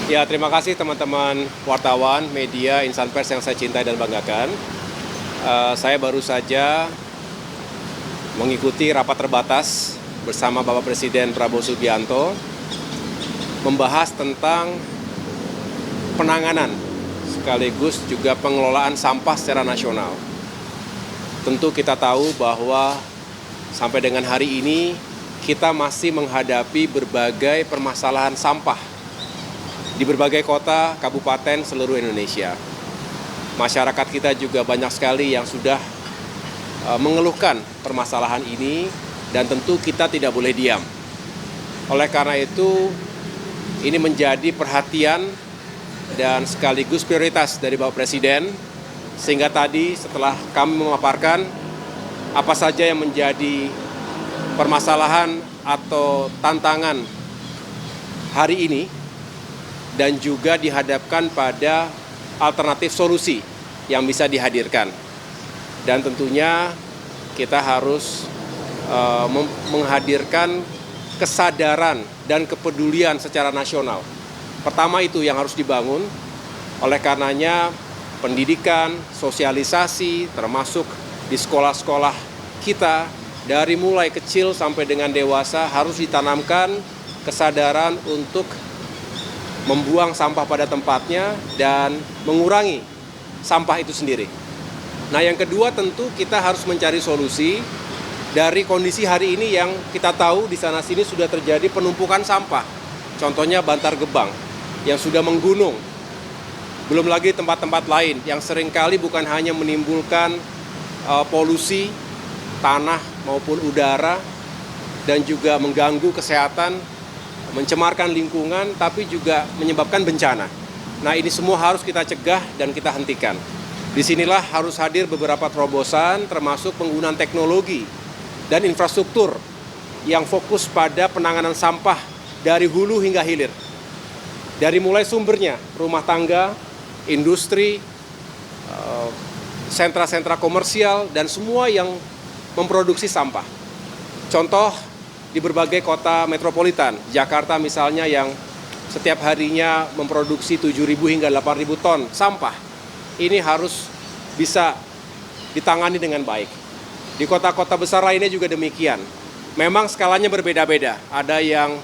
Ya, terima kasih teman-teman wartawan, media, insan pers yang saya cintai dan banggakan. Saya baru saja mengikuti rapat terbatas bersama Bapak Presiden Prabowo Subianto membahas tentang penanganan sekaligus juga pengelolaan sampah secara nasional. Tentu kita tahu bahwa sampai dengan hari ini kita masih menghadapi berbagai permasalahan sampah di berbagai kota, kabupaten, seluruh Indonesia. Masyarakat kita juga banyak sekali yang sudah mengeluhkan permasalahan ini dan tentu kita tidak boleh diam. Oleh karena itu, ini menjadi perhatian dan sekaligus prioritas dari Bapak Presiden, sehingga tadi setelah kami memaparkan apa saja yang menjadi permasalahan atau tantangan hari ini, dan juga dihadapkan pada alternatif solusi yang bisa dihadirkan. Dan tentunya kita harus menghadirkan kesadaran dan kepedulian secara nasional. Pertama itu yang harus dibangun, oleh karenanya pendidikan, sosialisasi, termasuk di sekolah-sekolah kita, dari mulai kecil sampai dengan dewasa harus ditanamkan kesadaran untuk membuang sampah pada tempatnya dan mengurangi sampah itu sendiri. Nah, yang kedua tentu kita harus mencari solusi dari kondisi hari ini yang kita tahu di sana-sini sudah terjadi penumpukan sampah. Contohnya Bantar Gebang yang sudah menggunung. Belum lagi tempat-tempat lain yang seringkali bukan hanya menimbulkan polusi tanah maupun udara dan juga mengganggu kesehatan, mencemarkan lingkungan, tapi juga menyebabkan bencana. Nah, ini semua harus kita cegah dan kita hentikan. Disinilah harus hadir beberapa terobosan, termasuk penggunaan teknologi dan infrastruktur yang fokus pada penanganan sampah dari hulu hingga hilir. Dari mulai sumbernya, rumah tangga, industri, sentra-sentra komersial, dan semua yang memproduksi sampah. Contoh, di berbagai kota metropolitan, Jakarta misalnya yang setiap harinya memproduksi 7.000 hingga 8.000 ton sampah, ini harus bisa ditangani dengan baik. Di kota-kota besar lainnya juga demikian. Memang skalanya berbeda-beda, ada yang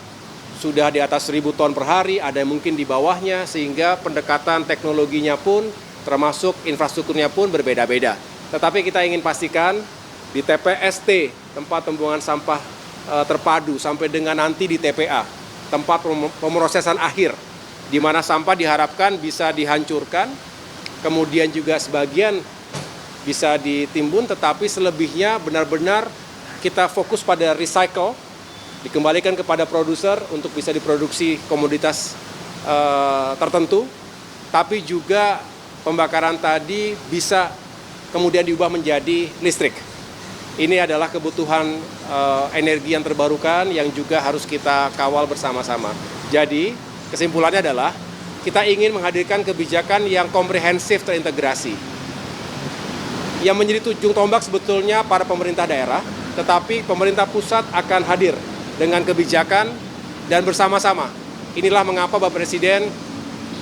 sudah di atas 1.000 ton per hari, ada yang mungkin di bawahnya, sehingga pendekatan teknologinya pun, termasuk infrastrukturnya pun berbeda-beda. Tetapi kita ingin pastikan di TPST, tempat pembuangan sampah terpadu, sampai dengan nanti di TPA, tempat pemrosesan akhir, di mana sampah diharapkan bisa dihancurkan, kemudian juga sebagian bisa ditimbun, tetapi selebihnya benar-benar kita fokus pada recycle, dikembalikan kepada produser untuk bisa diproduksi komoditas tertentu, tapi juga pembakaran tadi bisa kemudian diubah menjadi listrik. Ini adalah kebutuhan energi yang terbarukan yang juga harus kita kawal bersama-sama. Jadi, kesimpulannya adalah kita ingin menghadirkan kebijakan yang komprehensif terintegrasi. Yang menjadi ujung tombak sebetulnya para pemerintah daerah, tetapi pemerintah pusat akan hadir dengan kebijakan dan bersama-sama. Inilah mengapa Bapak Presiden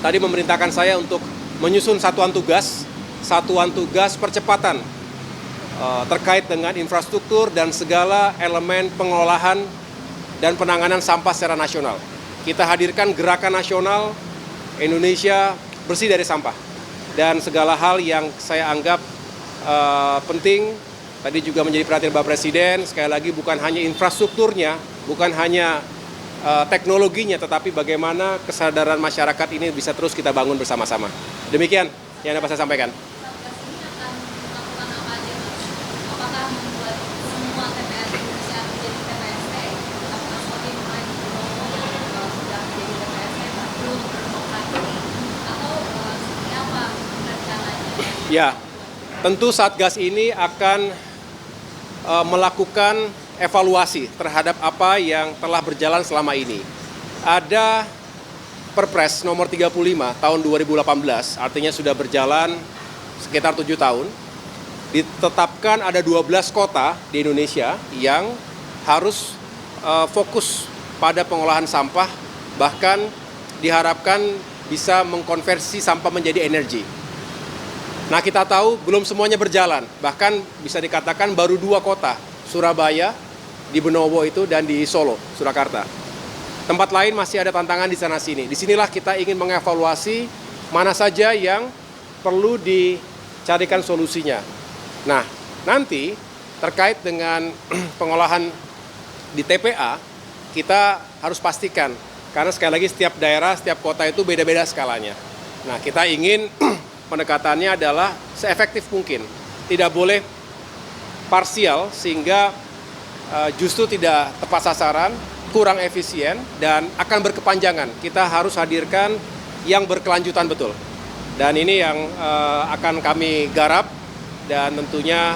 tadi memerintahkan saya untuk menyusun satuan tugas percepatan terkait dengan infrastruktur dan segala elemen pengelolaan dan penanganan sampah secara nasional. Kita hadirkan gerakan nasional Indonesia bersih dari sampah. Dan segala hal yang saya anggap penting, tadi juga menjadi perhatian Bapak Presiden, sekali lagi bukan hanya infrastrukturnya, bukan hanya teknologinya, tetapi bagaimana kesadaran masyarakat ini bisa terus kita bangun bersama-sama. Demikian yang dapat saya sampaikan. Ya, tentu Satgas ini akan melakukan evaluasi terhadap apa yang telah berjalan selama ini. Ada Perpres nomor 35 tahun 2018, artinya sudah berjalan sekitar 7 tahun. Ditetapkan ada 12 kota di Indonesia yang harus fokus pada pengolahan sampah, bahkan diharapkan bisa mengkonversi sampah menjadi energi. Nah, kita tahu belum semuanya berjalan, bahkan bisa dikatakan baru 2 kota, Surabaya, di Benowo itu, dan di Solo, Surakarta. Tempat lain masih ada tantangan di sana-sini. Disinilah kita ingin mengevaluasi mana saja yang perlu dicarikan solusinya. Nah, nanti terkait dengan pengolahan di TPA, kita harus pastikan, karena sekali lagi setiap daerah, setiap kota itu beda-beda skalanya. Nah, kita ingin pendekatannya adalah seefektif mungkin. Tidak boleh parsial sehingga justru tidak tepat sasaran, kurang efisien, dan akan berkepanjangan. Kita harus hadirkan yang berkelanjutan betul. Dan ini yang akan kami garap, dan tentunya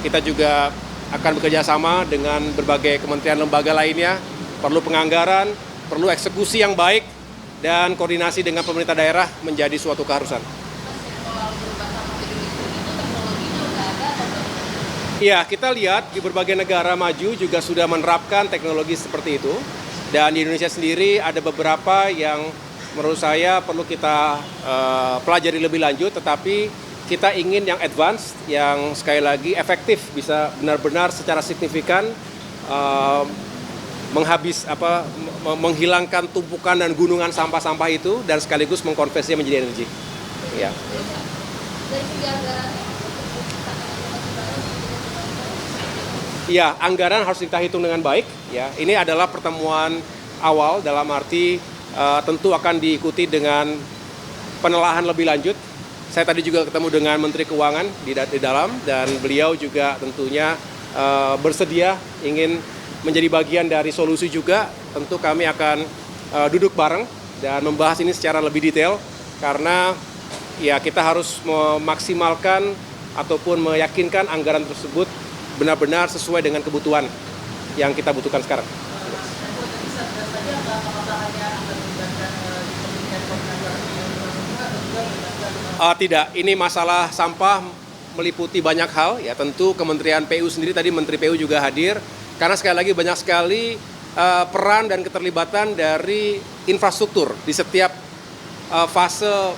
kita juga akan bekerja sama dengan berbagai kementerian lembaga lainnya. Perlu penganggaran, perlu eksekusi yang baik, dan koordinasi dengan pemerintah daerah menjadi suatu keharusan. Iya, kita lihat di berbagai negara maju juga sudah menerapkan teknologi seperti itu. Dan di Indonesia sendiri ada beberapa yang menurut saya perlu kita pelajari lebih lanjut, tetapi kita ingin yang advance, yang sekali lagi efektif, bisa benar-benar secara signifikan menghilangkan tumpukan dan gunungan sampah-sampah itu, dan sekaligus mengkonversinya menjadi energi. Ya. Ya, anggaran harus kita hitung dengan baik. Ya, ini adalah pertemuan awal, dalam arti tentu akan diikuti dengan penelaahan lebih lanjut. Saya tadi juga ketemu dengan Menteri Keuangan di dalam, dan beliau juga tentunya bersedia ingin menjadi bagian dari solusi juga. Tentu kami akan duduk bareng dan membahas ini secara lebih detail, karena ya kita harus memaksimalkan ataupun meyakinkan anggaran tersebut benar-benar sesuai dengan kebutuhan yang kita butuhkan sekarang. Tidak, ini masalah sampah meliputi banyak hal, ya tentu Kementerian PU sendiri, tadi Menteri PU juga hadir, karena sekali lagi banyak sekali peran dan keterlibatan dari infrastruktur di setiap fase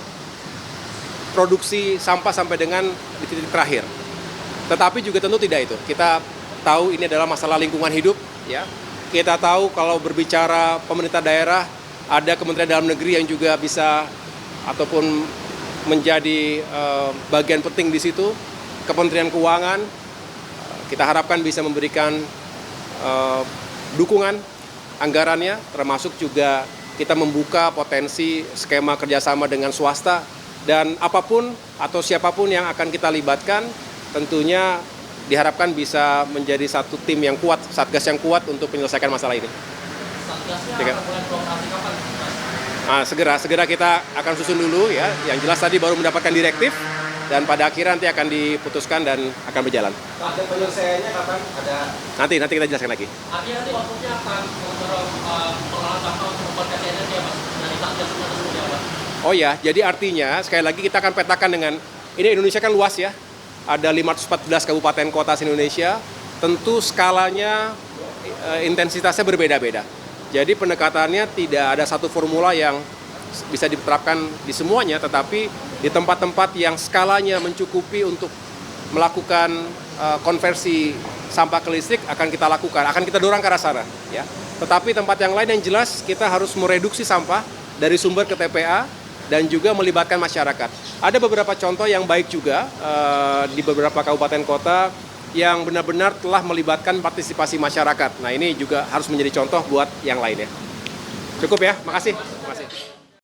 produksi sampah sampai dengan di titik terakhir. Tetapi juga tentu tidak itu. Kita tahu ini adalah masalah lingkungan hidup, ya. Kita tahu kalau berbicara pemerintah daerah, ada Kementerian Dalam Negeri yang juga bisa ataupun menjadi bagian penting di situ. Kementerian Keuangan, kita harapkan bisa memberikan dukungan anggarannya, termasuk juga kita membuka potensi skema kerjasama dengan swasta, dan apapun atau siapapun yang akan kita libatkan, tentunya diharapkan bisa menjadi satu tim yang kuat, satgas yang kuat untuk menyelesaikan masalah ini. Satgasnya akan mulai beroperasi kapan? Segera kita akan susun dulu, ya. Yang jelas tadi baru mendapatkan direktif, dan pada akhirnya nanti akan diputuskan dan akan berjalan. Ada penyelesaiannya kapan? Nanti kita jelaskan lagi. Artinya nanti waktunya akan pengelolaan sampah untuk konversi energi, ya, Mas? Dari satgas seperti apa? Oh ya, jadi artinya sekali lagi kita akan petakan dengan ini. Indonesia kan luas, ya. Ada 514 kabupaten kota di Indonesia, tentu skalanya, intensitasnya berbeda-beda. Jadi pendekatannya tidak ada satu formula yang bisa diterapkan di semuanya, tetapi di tempat-tempat yang skalanya mencukupi untuk melakukan konversi sampah ke listrik akan kita lakukan, akan kita dorong ke arah sana. Ya. Tetapi tempat yang lain yang jelas kita harus mereduksi sampah dari sumber ke TPA, dan juga melibatkan masyarakat. Ada beberapa contoh yang baik juga di beberapa kabupaten kota yang benar-benar telah melibatkan partisipasi masyarakat. Nah, ini juga harus menjadi contoh buat yang lainnya. Cukup ya, makasih.